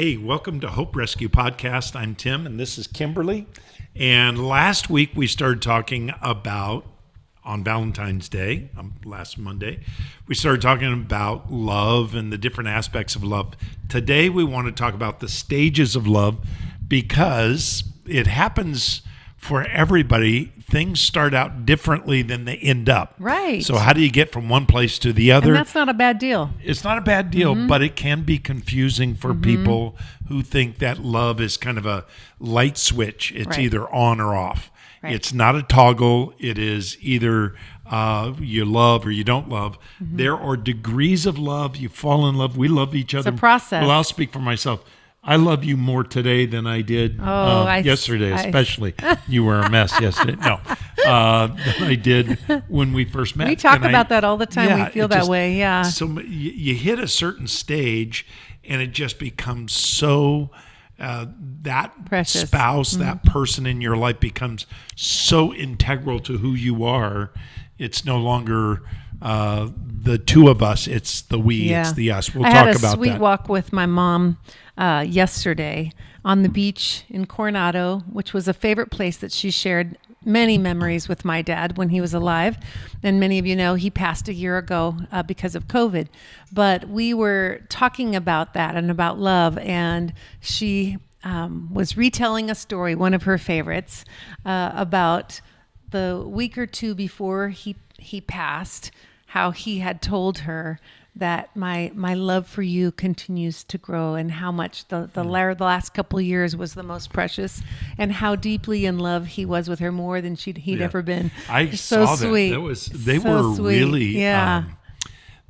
Hey, welcome to Hope Rescue Podcast. I'm Tim, and this is Kimberly. And last week we started talking about, on Valentine's Day, last Monday, we started talking about love and the different aspects of love. Today we want to talk about the stages of love because it happens for everybody. Things start out differently than they end up. Right. So how do you get from one place to the other? And that's not a bad deal. It's not a bad deal, but it can be confusing for people who think that love is kind of a light switch. It's either on or off. Right. It's not a toggle. It is either you love or you don't love. There are degrees of love. You fall in love. We love each other. It's a process. Well, I'll speak for myself. I love you more today than I did yesterday, especially. You were a mess yesterday. No, than I did when we first met. We talk about that all the time. Yeah, we feel that way, yeah. So you hit a certain stage, and it just becomes so, that precious. Spouse, that person in your life becomes so integral to who you are. It's no longer the two of us. It's the we. It's the us. We'll talk about that. I had a sweet walk with my mom yesterday on the beach in Coronado, which was a favorite place that she shared many memories with my dad when he was alive. And many of you know he passed a year ago because of COVID. But we were talking about that and about love. And she was retelling a story, one of her favorites, about the week or two before he passed, how he had told her that my love for you continues to grow, and how much the last couple of years was the most precious, and how deeply in love he was with her, more than he'd ever been. I so saw sweet. that. They so were sweet. really,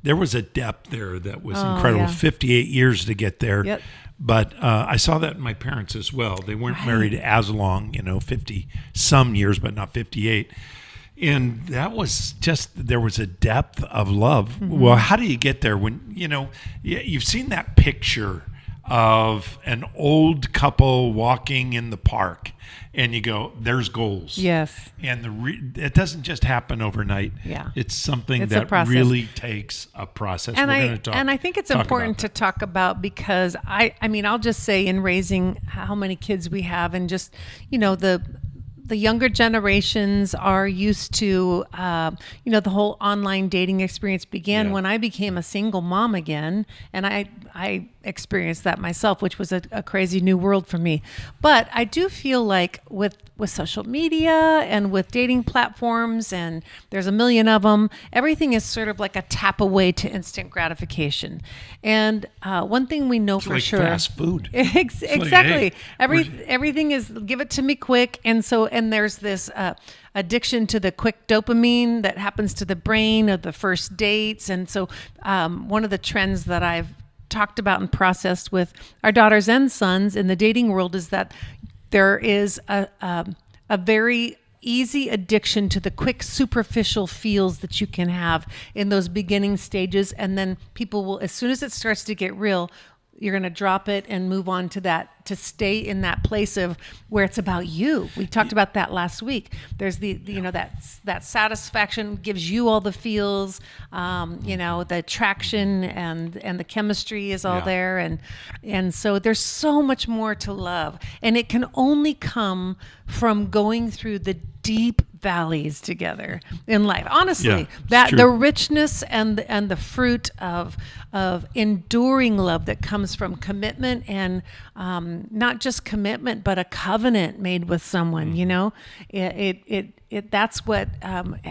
there was a depth there that was incredible. 58 years to get there. Yep. But I saw that in my parents as well. They weren't married as long, 50 some years, but not 58. And that was just, there was a depth of love. Well, how do you get there when, you've seen that picture of an old couple walking in the park and you go, there's goals. Yes. And it doesn't just happen overnight. Yeah. It's something that really takes a process. And I think it's important to talk about, because I'll just say, in raising how many kids we have, and just, the younger generations are used to, the whole online dating experience began when I became a single mom again. And I experienced that myself, which was a crazy new world for me. But I do feel like with social media and with dating platforms, and there's a million of them, everything is sort of like a tap away to instant gratification. And one thing we know for sure, fast food. Exactly. Everything is give it to me quick. And there's this addiction to the quick dopamine that happens to the brain of the first dates. And so one of the trends that I've talked about and processed with our daughters and sons in the dating world is that there is a very easy addiction to the quick superficial feels that you can have in those beginning stages. And then people will, as soon as it starts to get real, you're going to drop it and move on to that, to stay in that place of where it's about you. We talked about that last week. There's that satisfaction gives you all the feels, the traction and the chemistry is all there. And so there's so much more to love, and it can only come from going through the deep valleys together in life. Honestly, the richness and the fruit of enduring love that comes from commitment, and not just commitment, but a covenant made with someone. That's what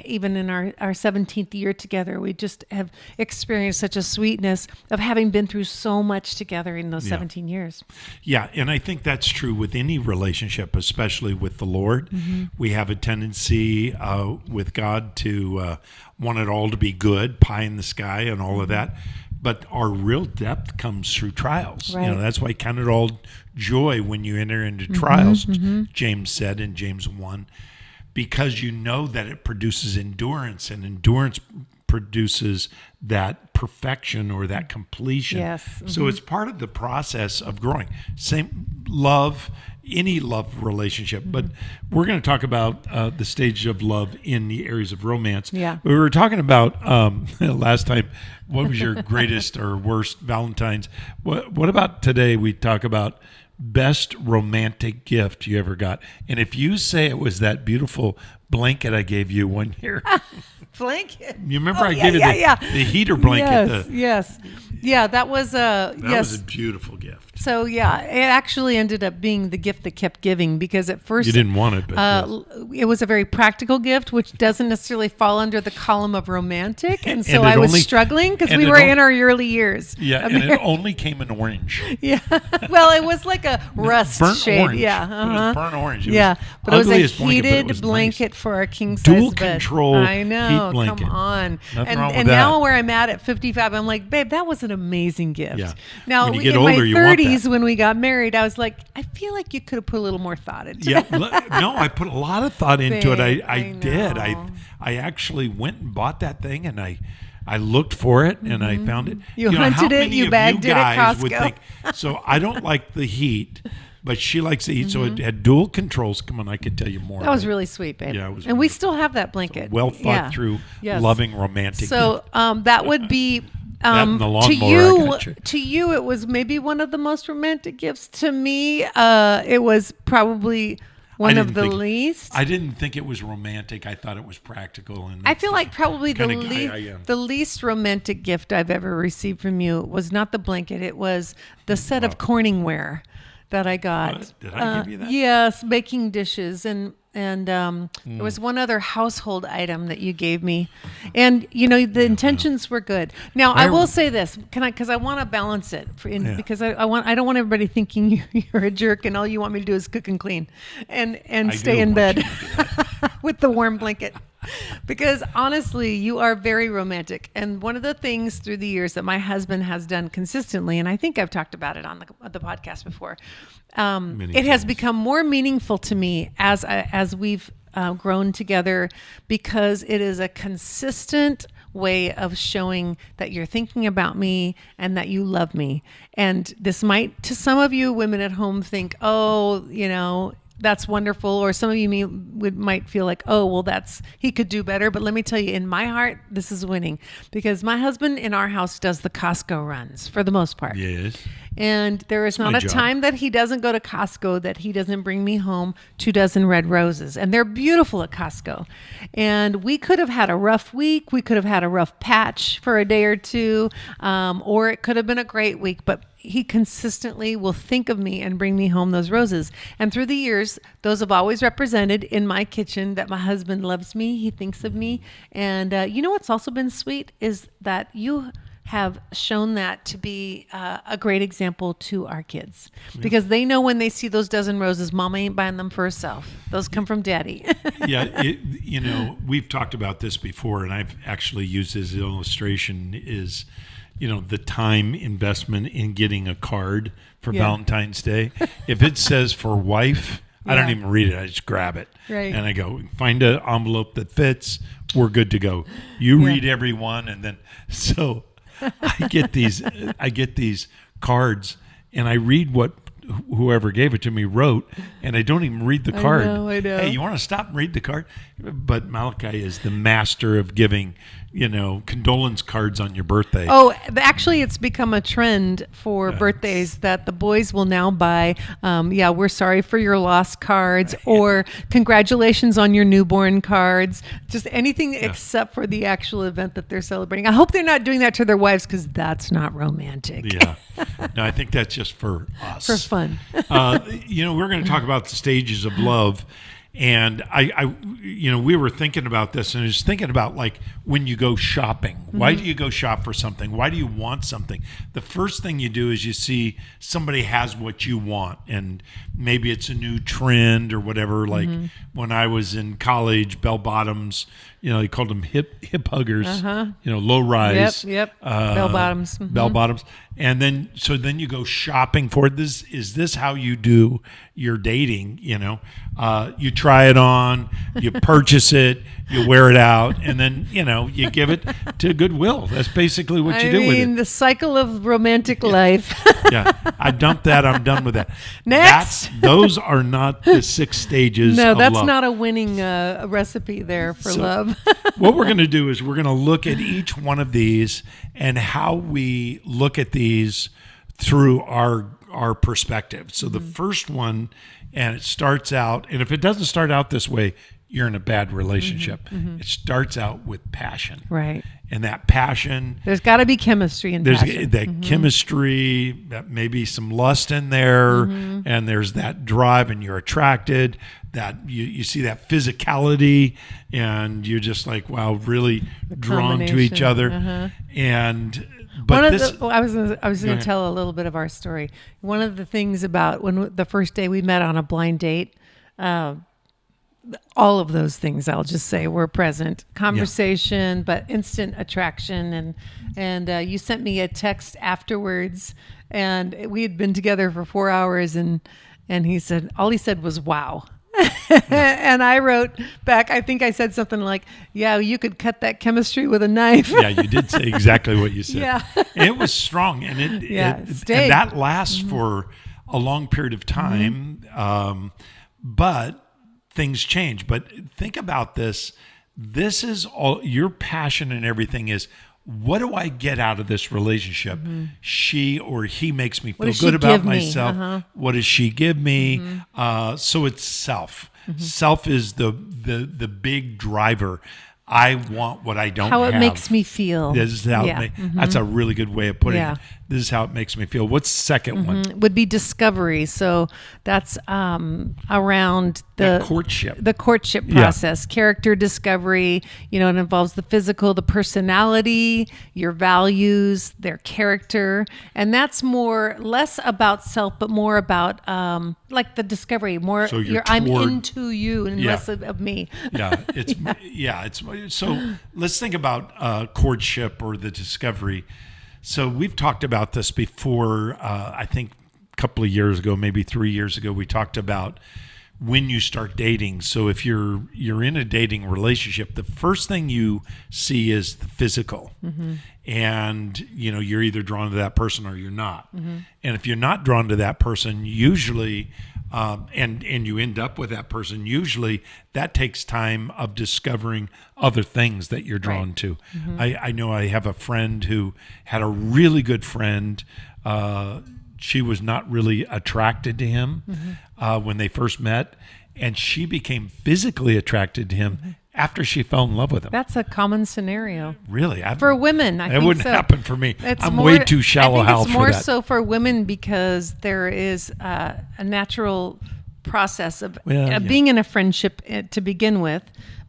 even in our 17th year together, we just have experienced such a sweetness of having been through so much together in those 17 years. Yeah, and I think that's true with any relationship, especially with the Lord. We have a tendency with God to want it all to be good, pie in the sky and all of that. But our real depth comes through trials. Right. That's why count it all joy when you enter into trials, James said in James 1, because you know that it produces endurance, and endurance produces that perfection or that completion. Yes. So it's part of the process of growing. Same love any love relationship. But we're going to talk about the stages of love in the areas of romance. Yeah. We were talking about last time, what was your greatest or worst Valentine's? What about today? We talk about best romantic gift you ever got. And if you say it was that beautiful blanket I gave you one year. Blanket. You remember I gave you the heater blanket. Yes. Yeah, that was that was a beautiful gift. So yeah, it actually ended up being the gift that kept giving, because at first you didn't want it, but it was a very practical gift, which doesn't necessarily fall under the column of romantic, and so And I was only- struggling because and we it were on- in our early years. yeah, and it only came in orange. Yeah, well, it was like a rust Burnt shade. orange. Yeah, It was burnt orange. It yeah, was but it was a ugliest blanket, but it heated was blanket nice. for our king size Dual bed. control I know. heat blanket. Come on. Nothing and wrong with and that. now where I'm at 55, I'm like, babe, that was an amazing gift. Yeah. Now When you get in older, my you want that. 30s, when we got married, I was like, I feel like you could have put a little more thought into Yeah, it. no, I put a lot of thought into it. Babe, I I did. know. I actually went and bought that thing, and I looked for it, and I found it. You know, hunted how it, many you of bagged it at guys would Costco. think, so I don't like the heat, but she likes the heat, so it had dual controls. Come on, I could tell you more. That was but really sweet, babe. Yeah, it was and we wonderful. still have that blanket. well thought Yeah. through, Yes. loving, romantic. So that would be and the to lawnmower I you. got you. To you, it was maybe one of the most romantic gifts. To me, it was probably one of the least. I didn't think it was romantic. I thought it was practical. And I feel like probably the kinda guy I am. the least romantic gift I've ever received from you was not the blanket. It was the set of Corningware that I got. What? Did I give you that? Yes, baking dishes and there was one other household item that you gave me, and the intentions were good. Now I will say this, because I want to balance it, because I don't want everybody thinking you're a jerk and all you want me to do is cook and clean, and I stay do in want bed you to do that. with the warm blanket. Because honestly, you are very romantic. And one of the things through the years that my husband has done consistently, and I think I've talked about it on the podcast before, it has become more meaningful to me as we've grown together, because it is a consistent way of showing that you're thinking about me and that you love me. And this might, to some of you women at home, think, oh, that's wonderful. Or some of you might feel like, oh, well, he could do better. But let me tell you, in my heart, this is winning, because my husband in our house does the Costco runs for the most part. Yes. And there is not my a job. time that he doesn't go to Costco that he doesn't bring me home 24 red roses. And they're beautiful at Costco. And we could have had a rough week. We could have had a rough patch for a day or two. Or it could have been a great week. But he consistently will think of me and bring me home those roses. And through the years, those have always represented in my kitchen that my husband loves me. He thinks of me. And what's also been sweet is that you have shown that to be a great example to our kids, because they know when they see those dozen roses, Mama ain't buying them for herself. Those come from Daddy. Yeah, we've talked about this before, and I've actually used this illustration is, the time investment in getting a card for Valentine's Day. If it says for wife, I don't even read it. I just grab it. Right. And I go, find an envelope that fits. We're good to go. You read every one. And then, so I get these cards, and I read what whoever gave it to me wrote, and I don't even read the card. I know. Hey, you want to stop and read the card? But Malachi is the master of giving, condolence cards on your birthday. Oh, actually, it's become a trend for birthdays that the boys will now buy, we're sorry for your loss cards, or congratulations on your newborn cards, just anything except for the actual event that they're celebrating. I hope they're not doing that to their wives, because that's not romantic. Yeah. No, I think that's just for us. For fun. We're going to talk about the stages of love. And we were thinking about this, and I was thinking about, like, when you go shopping, why do you go shop for something? Why do you want something? The first thing you do is you see somebody has what you want, and maybe it's a new trend or whatever. Like when I was in college, bell bottoms, He called them hip huggers, low rise. Yep. Bell bottoms. Mm-hmm. Bell bottoms. And then you go shopping for this. Is this how you do your dating? You try it on, you purchase it, you wear it out, and then, you give it to Goodwill. That's basically what you do with it. The cycle of romantic life. Yeah. I dumped that. I'm done with that. Next. Those are not the 6 stages No, of that's love. not a winning recipe there for love. What we're going to do is we're going to look at each one of these and how we look at these through our perspective. So the first one, and it starts out, and if it doesn't start out this way, you're in a bad relationship. It starts out with passion. Right. And that passion, there's got to be chemistry in there's passion. that chemistry, that maybe some lust in there, and there's that drive, and you're attracted, that you see that physicality, and you're just like, wow, really drawn to each other. And but I was going to tell a little bit of our story. One of the things about when the first day we met on a blind date, all of those things, I'll just say, were present. Conversation, but instant attraction. And you sent me a text afterwards, and we had been together for 4 hours, and all he said was, wow. And I wrote back, I think I said something like, yeah, you could cut that chemistry with a knife. Yeah, you did say exactly what you said. Yeah. And it was strong, and and that lasts for a long period of time. But things change. But think about this. This is all your passion, and everything is, what do I get out of this relationship? She or he makes me feel good about myself. What does she give me? So it's self. Self is the big driver. I want what I don't have. How it makes me feel. This is how that's a really good way of putting it. This is how it makes me feel. What's the second one? Would be discovery. So that's around the courtship. The courtship process, character discovery. It involves the physical, the personality, your values, their character, and that's less about self, but more about like the discovery. More, so I'm into you, and less of me. It's so. Let's think about courtship or the discovery. So we've talked about this before. I think a couple of years ago, maybe 3 years ago, we talked about when you start dating. So if you're in a dating relationship, the first thing you see is the physical, and you're either drawn to that person or you're not. And if you're not drawn to that person, usually, and you end up with that person, usually that takes time of discovering other things that you're drawn to. I know I have a friend who had a really good friend. She was not really attracted to him when they first met, and she became physically attracted to him after she fell in love with him. That's a common scenario. Really? For women, I think it wouldn't so. happen for me. I'm way too shallow Hal for that. It's more so for women because there is a natural process of being in a friendship to begin with.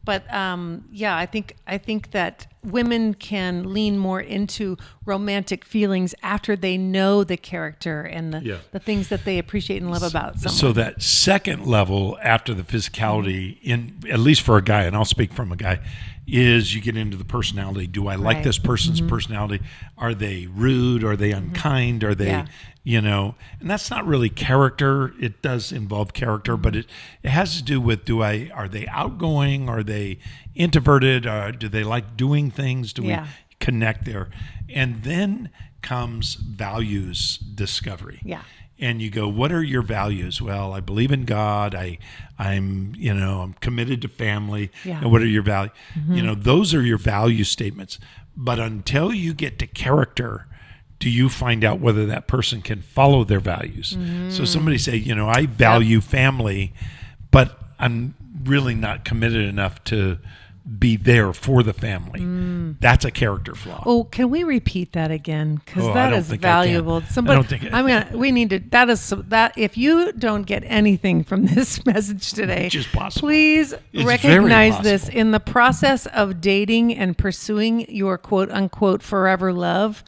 But I think that women can lean more into romantic feelings after they know the character and the things that they appreciate and love about someone. So that second level after the physicality, at least for a guy, and I'll speak from a guy, is you get into the personality. Do I like this person's personality? Are they rude? Are they unkind? Are they, and that's not really character. It does involve character, but it has to do with, are they outgoing? Are they introverted? Do they like doing things? Do we connect there? And then comes values discovery. Yeah. And you go, what are your values? Well, I believe in God. I'm committed to family. Yeah. And what are your values? Those are your value statements. But until you get to character, do you find out whether that person can follow their values? So somebody say, I value family, but I'm really not committed enough to be there for the family. That's a character flaw. Oh, can we repeat that again? Because that is valuable. Somebody, I don't think we need to. That if you don't get anything from this message today, which is possible, please recognize this in the process of dating and pursuing your quote unquote forever love.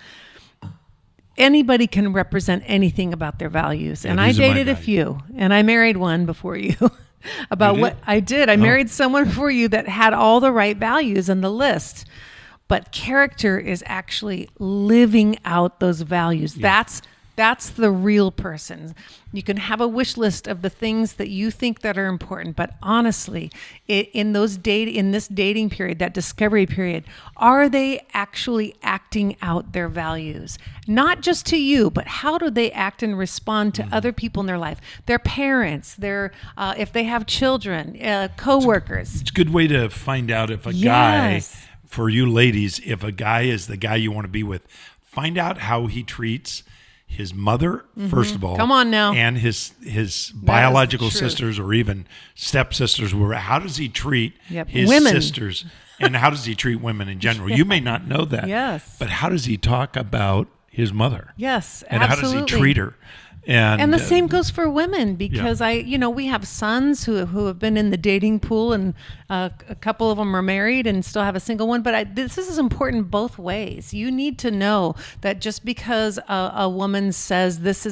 Anybody can represent anything about their values, and I dated a few, and I married one before you. about You what did? I did. I married someone for you that had all the right values in the list. But character is actually living out those values. That's the real person. You can have a wish list of the things that you think that are important, but honestly, in this dating period, that discovery period, are they actually acting out their values? Not just to you, but how do they act and respond to other people in their life? Their parents, if they have children, coworkers. It's a good way to find out if a guy, for you ladies, if a guy is the guy you want to be with, find out how he treats his mother, first of all. Come on now. And his biological sisters or even stepsisters. How does he treat his women. sisters? And how does he treat women in general? You may not know that. Yes. But how does he talk about his mother? Yes, And absolutely. how does he treat her? And the same goes for women, because we have sons who have been in the dating pool, and a couple of them are married and still have a single one. But this is important both ways. You need to know that just because a woman says these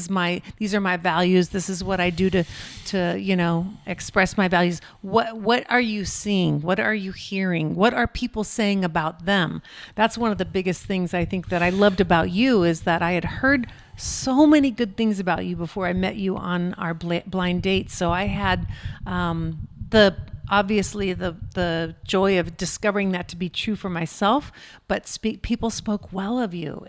are my values, this is what I do to express my values. What are you seeing? What are you hearing? What are people saying about them? That's one of the biggest things I think that I loved about you, is that I had heard so many good things about you before I met you on our blind date. So I had the joy of discovering that to be true for myself, but people spoke well of you.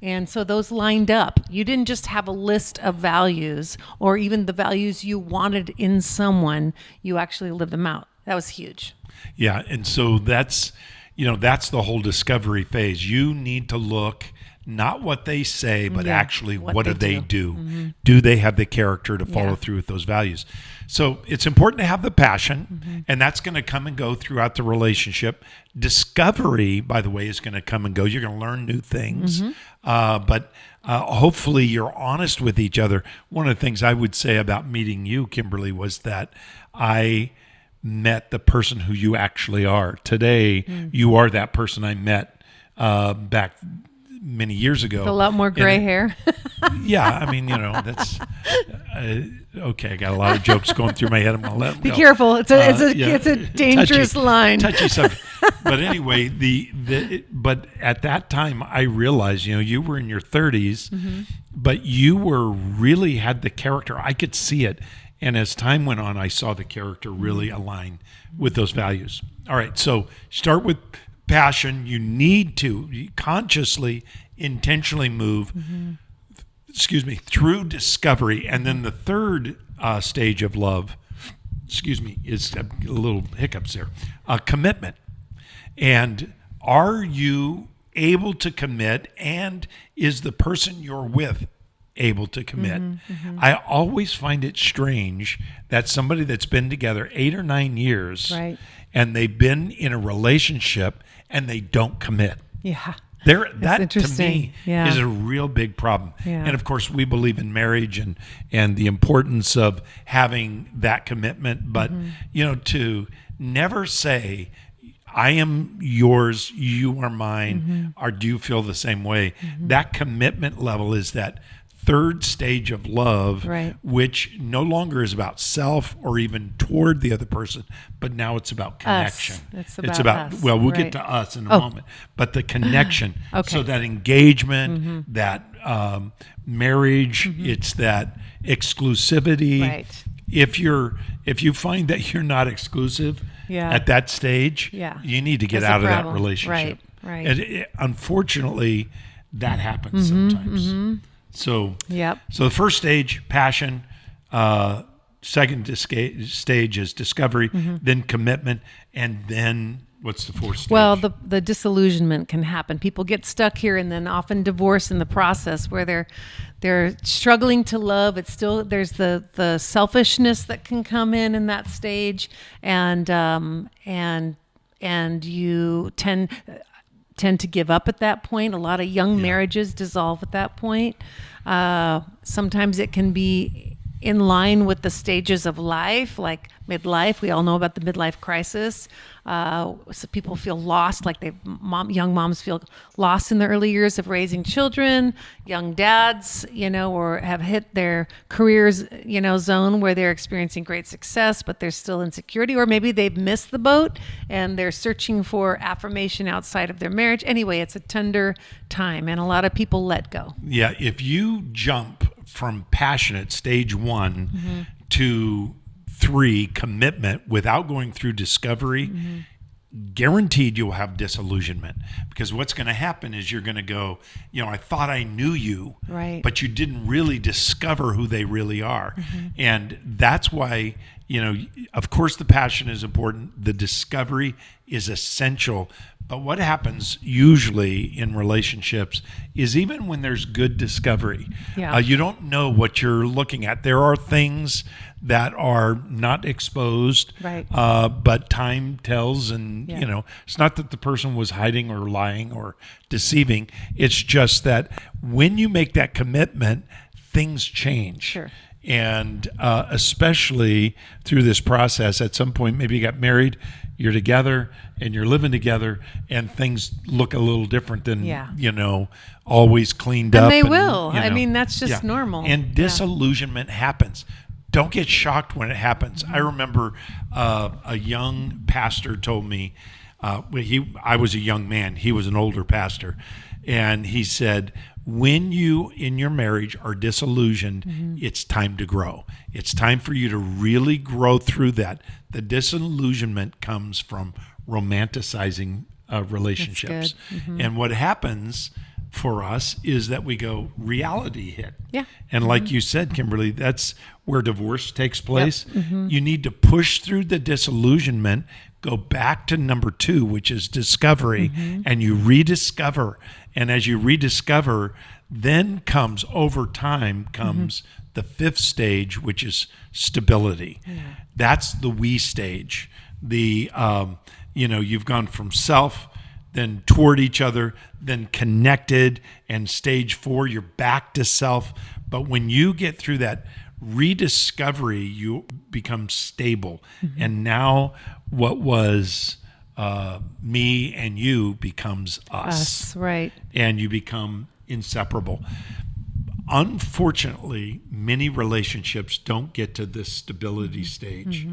And so those lined up. You didn't just have a list of values or even the values you wanted in someone. You actually lived them out. That was huge. Yeah. And so that's the whole discovery phase. You need to look not what they say, but actually what do they do? Mm-hmm. Do they have the character to follow through with those values? So it's important to have the passion, and that's going to come and go throughout the relationship. Discovery, by the way, is going to come and go. You're going to learn new things, but hopefully you're honest with each other. One of the things I would say about meeting you, Kimberly, was that I met the person who you actually are. Today, you are that person I met back many years ago. A lot more gray hair. Yeah, I mean, that's okay. I got a lot of jokes going through my head. I'm gonna let them Be go. careful. It's a dangerous line. Touchy subject. But anyway, but at that time, I realized, you were in your 30s, but you really had the character. I could see it, and as time went on, I saw the character really align with those values. All right, so start with passion. You need to consciously, intentionally move, through discovery. And then the third stage of love, is a little hiccups there, commitment. And are you able to commit, and is the person you're with able to commit? I always find it strange that somebody that's been together 8 or 9 years, and they've been in a relationship and they don't commit. Yeah. That to me is a real big problem. Yeah. And of course, we believe in marriage and the importance of having that commitment. But, to never say, I am yours, you are mine, or do you feel the same way? That commitment level is that third stage of love, which no longer is about self or even toward the other person, but now it's about connection. It's about us. Well, we'll get to us in a moment, but the connection. So that engagement, that marriage, it's that exclusivity. Right. If you find that you're not exclusive at that stage, you need to get out of that relationship. Right. And unfortunately, that happens sometimes. So the first stage, passion. Second stage is discovery, then commitment, and then what's the fourth stage? Well, the disillusionment can happen. People get stuck here and then often divorce in the process, where they're struggling to love. It's still, there's the selfishness that can come in that stage, and you tend to give up at that point. A lot of young marriages dissolve at that point. Sometimes it can be in line with the stages of life, like midlife. We all know about the midlife crisis. So people feel lost, like young moms feel lost in the early years of raising children. Young dads, or have hit their careers, zone where they're experiencing great success, but there's still insecurity, or maybe they've missed the boat and they're searching for affirmation outside of their marriage. Anyway, it's a tender time, and a lot of people let go. Yeah, if you jump from passionate stage 1 to 3 commitment without going through discovery, guaranteed you'll have disillusionment, because what's going to happen is you're going to go, I thought I knew you, right, but you didn't really discover who they really are. And that's why, of course the passion is important. The discovery is essential. But what happens usually in relationships is, even when there's good discovery, you don't know what you're looking at. There are things that are not exposed, right, but time tells, and it's not that the person was hiding or lying or deceiving. It's just that when you make that commitment, things change. Sure. And especially through this process, at some point, maybe you got married, you're together and you're living together, and things look a little different than, always cleaned up. And they will. I mean, that's just normal. And disillusionment happens. Don't get shocked when it happens. I remember a young pastor told me, I was a young man, he was an older pastor, and he said, when you in your marriage are disillusioned, it's time to grow. It's time for you to really grow through that. The disillusionment comes from romanticizing relationships. And what happens for us is that we go, reality hit. Yeah. And like you said, Kimberly, that's where divorce takes place. You need to push through the disillusionment, go back to number 2, which is discovery, and you rediscover. And as you rediscover, then comes, over time, comes the 5th stage, which is stability. That's the we stage. The, you've gone from self, then toward each other, then connected, and stage 4, you're back to self. But when you get through that rediscovery, you become stable. And now what was me and you becomes us. Right. And you become inseparable. Unfortunately, many relationships don't get to this stability stage,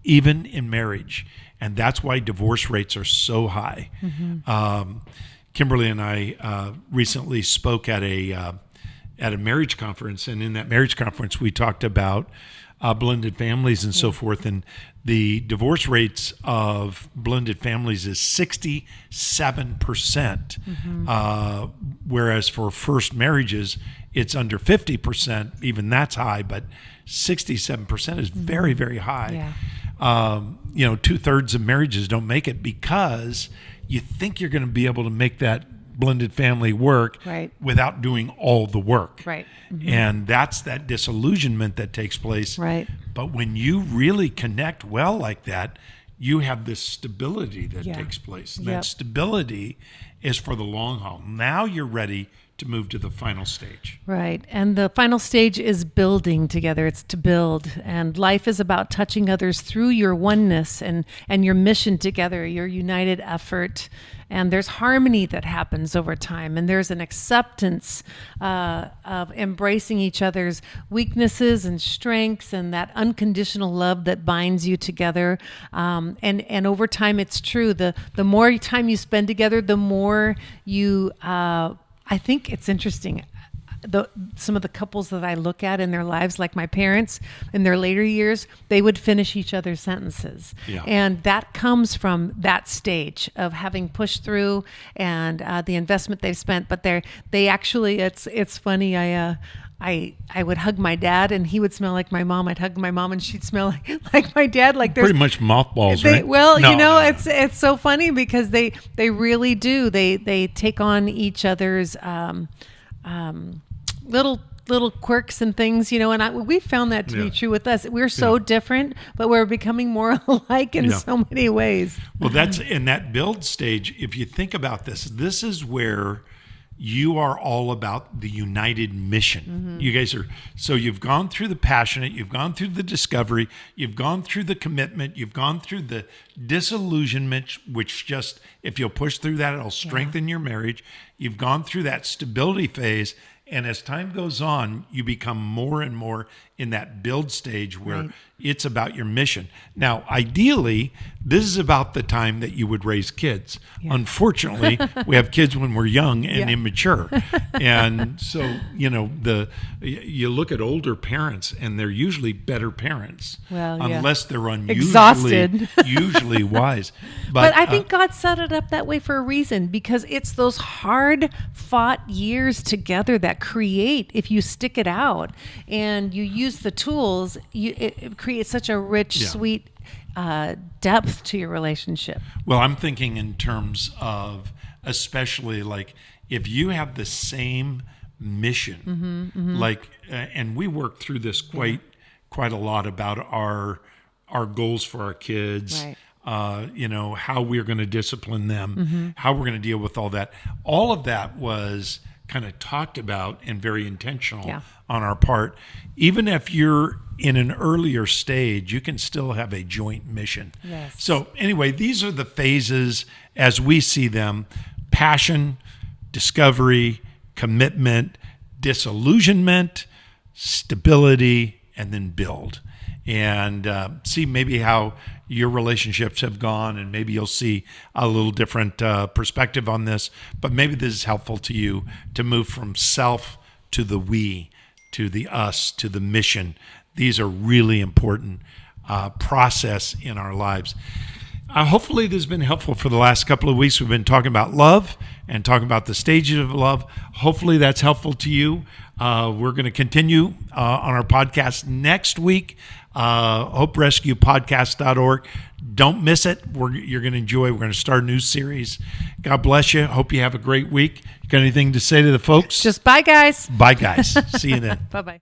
even in marriage. And that's why divorce rates are so high. Kimberly and I recently spoke at a marriage conference, and in that marriage conference, we talked about blended families and so forth. And the divorce rates of blended families is 67%, whereas for first marriages, it's under 50%. Even that's high, but 67% is very, very high. 2/3 of marriages don't make it because you think you're going to be able to make that blended family work without doing all the work. Right. And that's that disillusionment that takes place. Right. But when you really connect well like that, you have this stability that takes place. And that stability is for the long haul. Now you're ready to move to the final stage. Right. And the final stage is building together. It's to build. And life is about touching others through your oneness and your mission together, your united effort. And there's harmony that happens over time. And there's an acceptance of embracing each other's weaknesses and strengths, and that unconditional love that binds you together. And over time, it's true. The more time you spend together, the more you... I think it's interesting. Some of the couples that I look at in their lives, like my parents, in their later years, they would finish each other's sentences. Yeah. And that comes from that stage of having pushed through and the investment they've spent. But they actually, it's funny. I would hug my dad and he would smell like my mom. I'd hug my mom and she'd smell like my dad. Like there's pretty much mothballs, right? Well, no. It's so funny because they really do. They take on each other's little quirks and things, and we found that to be true with us. We're so different, but we're becoming more alike in so many ways. Well, that's in that build stage. If you think about this is where you are all about the united mission. You guys are, so you've gone through the passionate, you've gone through the discovery, you've gone through the commitment, you've gone through the disillusionment, which just, if you'll push through that, it'll strengthen your marriage. You've gone through that stability phase. And as time goes on, you become more and more in that build stage where it's about your mission. Now, ideally, this is about the time that you would raise kids. Unfortunately, we have kids when we're young and immature. And so, you look at older parents and they're usually better parents, unless they're exhausted, usually wise. But I think God set it up that way for a reason, because it's those hard fought years together that create, if you stick it out and you use the tools, it creates such a rich, sweet depth to your relationship. Well, I'm thinking in terms of, especially like if you have the same mission, like, and we work through this quite a lot about our goals for our kids. How we're going to discipline them, how we're going to deal with all that. All of that was kind of talked about and very intentional on our part. Even if you're in an earlier stage, you can still have a joint mission. So anyway, these are the phases as we see them: passion, discovery, commitment, disillusionment, stability, and then build. And see maybe how your relationships have gone, and maybe you'll see a little different perspective on this. But maybe this is helpful to you to move from self to the we, to the us, to the mission. These are really important process in our lives. Hopefully this has been helpful for the last couple of weeks. We've been talking about love and talking about the stages of love. Hopefully that's helpful to you. We're going to continue on our podcast next week, hoperescuepodcast.org. Don't miss it. You're going to enjoy. We're going to start a new series. God bless you. Hope you have a great week. Got anything to say to the folks? Just bye, guys. Bye, guys. See you then. Bye-bye.